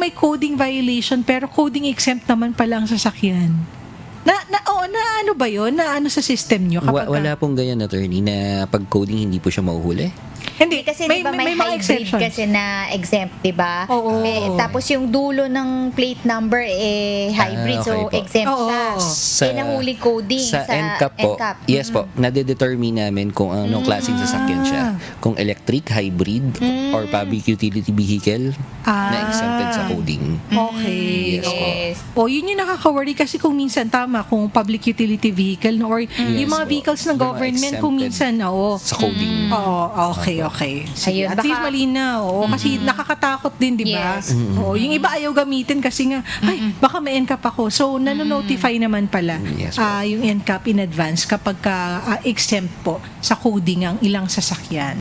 may coding violation pero coding exempt naman pala ang sasakyan. Na ano ba 'yon? Na ano sa system nyo kapag Wala pong ganyan, attorney, na pag coding hindi po siya mahuhuli. Hindi Kasi di ba may mga hybrid exceptions. kasi na exempt, di ba? Oo. Tapos yung dulo ng plate number hybrid, Okay so po. exempt siya. Sa- Nahuli coding sa NCAP po, NCAP. yes po, nade-determine namin kung anong klaseng sasakyan siya. Kung electric, hybrid, or public utility vehicle na exempted sa coding. Okay. Yes po. Yes. Yun yung nakaka-worry kasi kung minsan tama kung public utility vehicle no, or yung mga po. vehicles ng Yung mga government kung minsan Sa coding. Okay. Sige, Ayun, at least malinaw. Kasi nakakatakot din, di ba? Yes. Yung iba ayaw gamitin kasi nga, ay, baka may NCAP ako. So, nanonotify naman pala Yes po. yung NCAP in advance kapag exempt po sa coding ang ilang sasakyan.